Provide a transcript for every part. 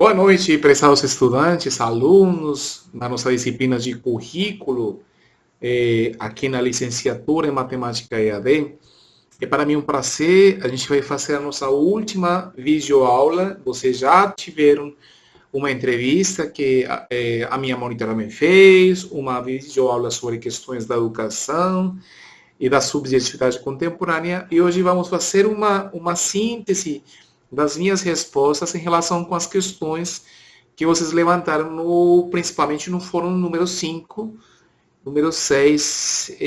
Boa noite, prezados estudantes, alunos, na nossa disciplina de currículo, aqui na licenciatura em Matemática EAD. É para mim um prazer, a gente vai fazer a nossa última videoaula. Vocês já tiveram uma entrevista que a minha monitora me fez, uma videoaula sobre questões da educação e da subjetividade contemporânea, e hoje vamos fazer uma síntese das minhas respostas em relação com as questões que vocês levantaram, principalmente no fórum número 5, número 6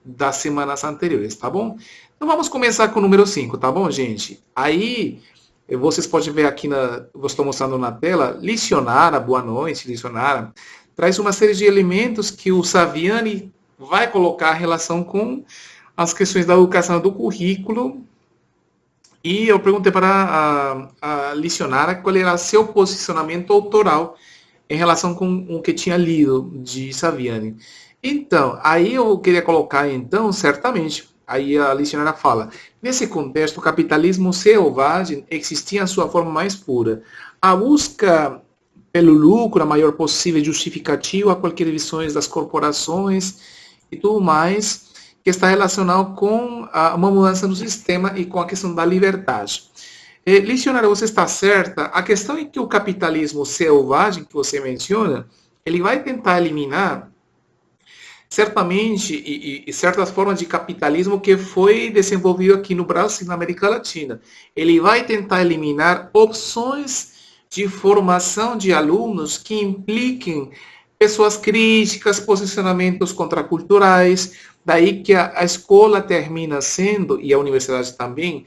das semanas anteriores, tá bom? Então vamos começar com o número 5, tá bom, gente? Aí vocês podem ver aqui, eu estou mostrando na tela, Licionara, boa noite, Licionara, traz uma série de elementos que o Saviani vai colocar em relação com as questões da educação do currículo. E eu perguntei para a Licionara qual era seu posicionamento autoral em relação com o que tinha lido de Saviani. Então, aí eu queria colocar, então, certamente, aí a Licionara fala, nesse contexto, o capitalismo selvagem existia em sua forma mais pura. A busca pelo lucro, a maior possível justificativa a qualquer visões das corporações e tudo mais, que está relacionado com uma mudança no sistema e com a questão da liberdade. Licionário, você está certa. A questão é que o capitalismo selvagem que você menciona, ele vai tentar eliminar certamente e certas formas de capitalismo que foi desenvolvido aqui no Brasil e na América Latina. Ele vai tentar eliminar opções de formação de alunos que impliquem pessoas críticas, posicionamentos contraculturais. Daí que a escola termina sendo, e a universidade também,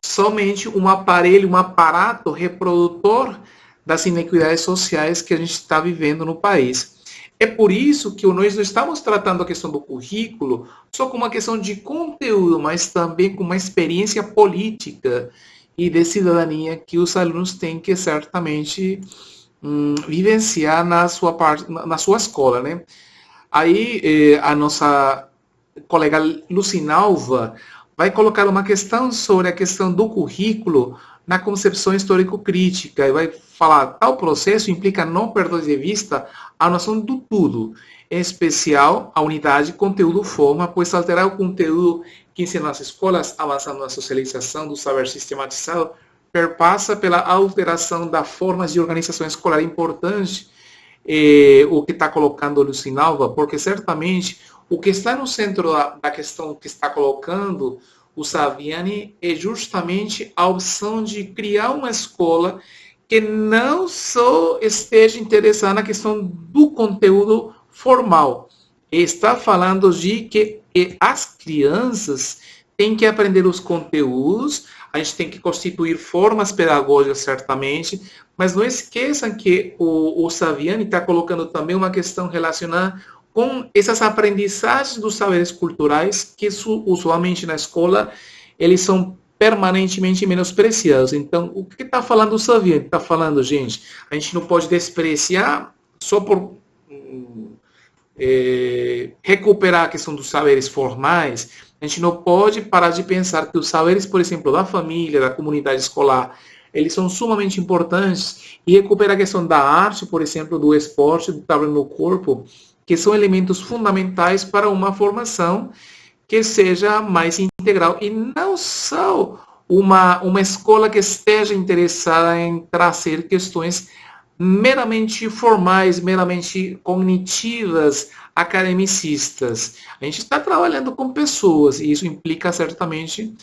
somente um aparelho, um aparato reprodutor das inequidades sociais que a gente está vivendo no país. É por isso que nós não estamos tratando a questão do currículo só como uma questão de conteúdo, mas também com uma experiência política e de cidadania que os alunos têm que certamente vivenciar na sua escola, né? Aí a nossa colega Lucinalva vai colocar uma questão sobre a questão do currículo na concepção histórico-crítica e vai falar tal processo implica não perder de vista a noção do tudo, em especial a unidade conteúdo-forma, pois alterar o conteúdo que ensina nas escolas, avançando na socialização do saber sistematizado, perpassa pela alteração das formas de organização escolar importante, o que está colocando o Lucinalva, porque certamente o que está no centro da questão que está colocando o Saviani é justamente a opção de criar uma escola que não só esteja interessada na questão do conteúdo formal. Está falando de que as crianças têm que aprender os conteúdos, a gente tem que constituir formas pedagógicas, certamente, mas não esqueçam que o Saviani está colocando também uma questão relacionada com essas aprendizagens dos saberes culturais que usualmente na escola eles são permanentemente menospreciados. Então, o que está falando o Saviani? Está falando, gente, a gente não pode despreciar só por recuperar a questão dos saberes formais. A gente não pode parar de pensar que os saberes, por exemplo, da família, da comunidade escolar, eles são sumamente importantes e recuperar a questão da arte, por exemplo, do esporte, do trabalho no corpo, que são elementos fundamentais para uma formação que seja mais integral e não só uma escola que esteja interessada em trazer questões meramente formais, meramente cognitivas, academicistas. A gente está trabalhando com pessoas e isso implica certamente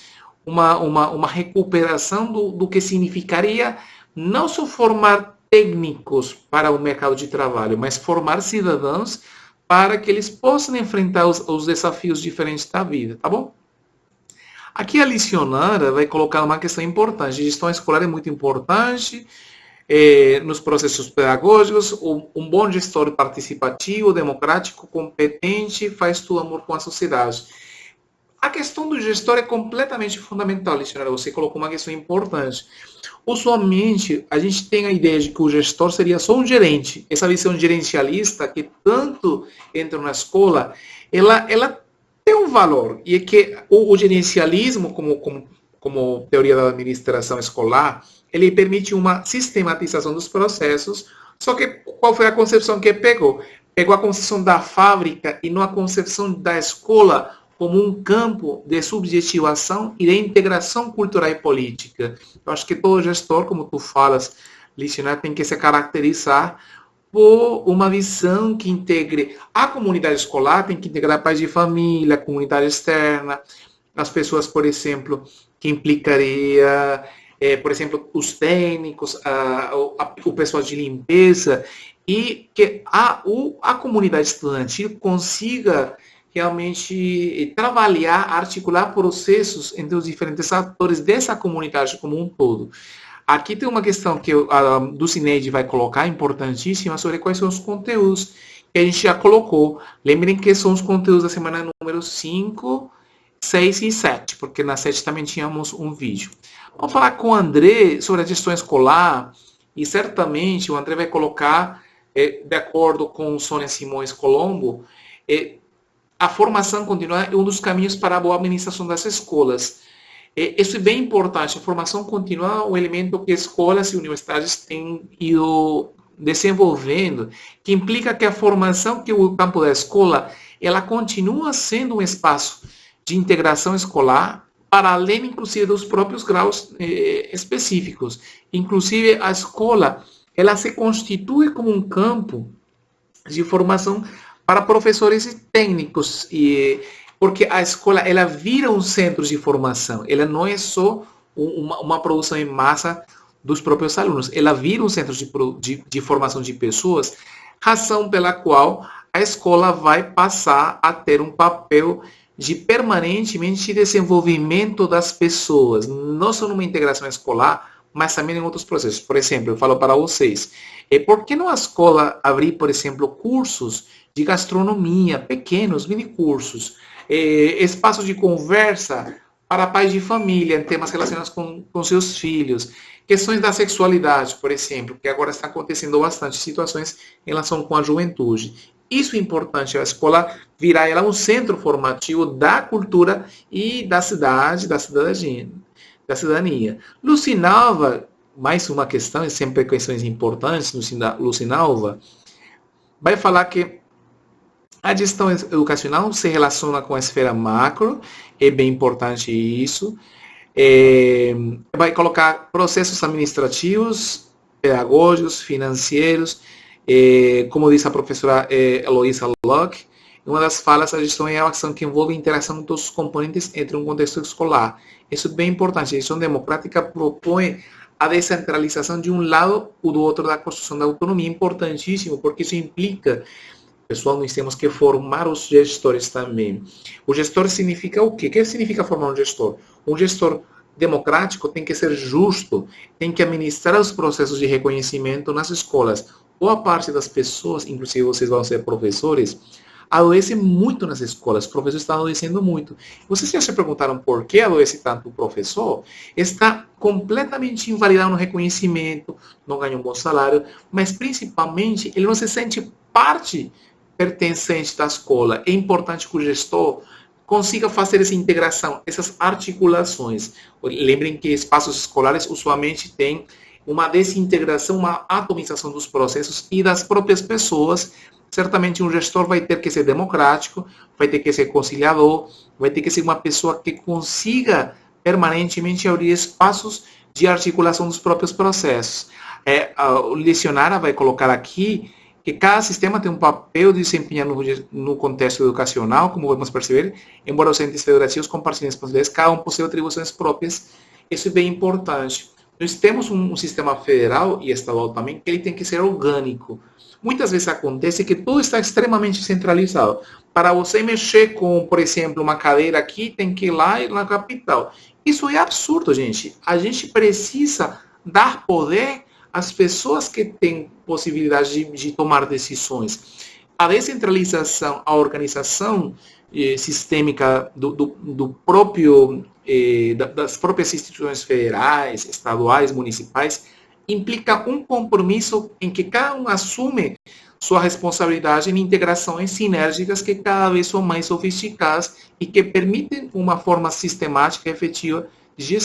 uma recuperação do que significaria não só formar técnicos para o mercado de trabalho, mas formar cidadãos para que eles possam enfrentar os desafios diferentes da vida, tá bom? Aqui a Licionara vai colocar uma questão importante. A gestão escolar é muito importante nos processos pedagógicos. Um bom gestor participativo, democrático, competente, faz tudo amor com a sociedade. A questão do gestor é completamente fundamental, Licionara. Você colocou uma questão importante. Usualmente, a gente tem a ideia de que o gestor seria só um gerente. Essa visão gerencialista que tanto entra na escola, ela tem um valor. E é que o gerencialismo, como como teoria da administração escolar, ele permite uma sistematização dos processos, só que qual foi a concepção que pegou? Pegou a concepção da fábrica e não a concepção da escola como um campo de subjetivação e de integração cultural e política. Eu acho que todo gestor, como tu falas, Lixiná, tem que se caracterizar por uma visão que integre a comunidade escolar, tem que integrar pais de família, a comunidade externa, as pessoas, por exemplo, que implicaria, por exemplo, os técnicos, o pessoal de limpeza, e que a comunidade estudantil consiga realmente trabalhar, articular processos entre os diferentes atores dessa comunidade como um todo. Aqui tem uma questão que do Cineide vai colocar, importantíssima, sobre quais são os conteúdos que a gente já colocou. Lembrem que são os conteúdos da semana número 5, 6 e 7, porque na 7 também tínhamos um vídeo. Vamos falar com o André sobre a gestão escolar, e certamente o André vai colocar, de acordo com Sônia Simões Colombo, a formação continuada é um dos caminhos para a boa administração das escolas. Isso é bem importante. A formação contínua é um elemento que escolas e universidades têm ido desenvolvendo, que implica que a formação, que o campo da escola, ela continua sendo um espaço de integração escolar, para além, inclusive, dos próprios graus específicos. Inclusive, a escola, ela se constitui como um campo de formação para professores e técnicos, porque a escola, ela vira um centro de formação, ela não é só uma produção em massa dos próprios alunos, ela vira um centro de formação de pessoas, razão pela qual a escola vai passar a ter um papel de permanentemente desenvolvimento das pessoas, não só numa integração escolar, mas também em outros processos. Por exemplo, eu falo para vocês, por que não a escola abrir, por exemplo, cursos de gastronomia, pequenos mini cursos, espaços de conversa para pais de família, em temas relacionados com seus filhos, questões da sexualidade, por exemplo, que agora está acontecendo bastante, situações em relação com a juventude. Isso é importante, a escola virar ela um centro formativo da cultura e da cidade, da cidadania. Lucinalva, mais uma questão, e sempre questões importantes, Lucinalva, vai falar que a gestão educacional se relaciona com a esfera macro, é bem importante isso. Vai colocar processos administrativos, pedagógicos, financeiros, como diz a professora Eloísa Locke, uma das falas, a gestão é a ação que envolve a interação de todos os componentes entre um contexto escolar. Isso é bem importante. A gestão democrática propõe a descentralização de um lado ou do outro da construção da autonomia. Importantíssimo, porque isso implica, pessoal, nós temos que formar os gestores também. O gestor significa o quê? O que significa formar um gestor? Um gestor democrático tem que ser justo, tem que administrar os processos de reconhecimento nas escolas. Boa parte das pessoas, inclusive vocês vão ser professores, adoece muito nas escolas. Os professores estão adoecendo muito. Vocês já se perguntaram por que adoece tanto o professor? Está completamente invalidado no reconhecimento, não ganha um bom salário, mas principalmente ele não se sente parte pertencente da escola. É importante que o gestor consiga fazer essa integração, essas articulações. Lembrem que espaços escolares usualmente têm uma desintegração, uma atomização dos processos e das próprias pessoas. Certamente um gestor vai ter que ser democrático, vai ter que ser conciliador, vai ter que ser uma pessoa que consiga permanentemente abrir espaços de articulação dos próprios processos. O Lecionara vai colocar aqui que cada sistema tem um papel de desempenhar no contexto educacional, como vamos perceber, embora os entes federativos compartilhem responsabilidades, cada um possui atribuições próprias. Isso é bem importante. Nós temos um sistema federal e estadual também, que ele tem que ser orgânico. Muitas vezes acontece que tudo está extremamente centralizado. Para você mexer com, por exemplo, uma cadeira aqui, tem que ir lá na capital. Isso é absurdo, gente. A gente precisa dar poder às pessoas que têm possibilidade de tomar decisões. A descentralização, a organização sistêmica das próprias instituições federais, estaduais, municipais, implica um compromisso em que cada um assume sua responsabilidade em integrações sinérgicas que cada vez são mais sofisticadas e que permitem uma forma sistemática e efetiva gestão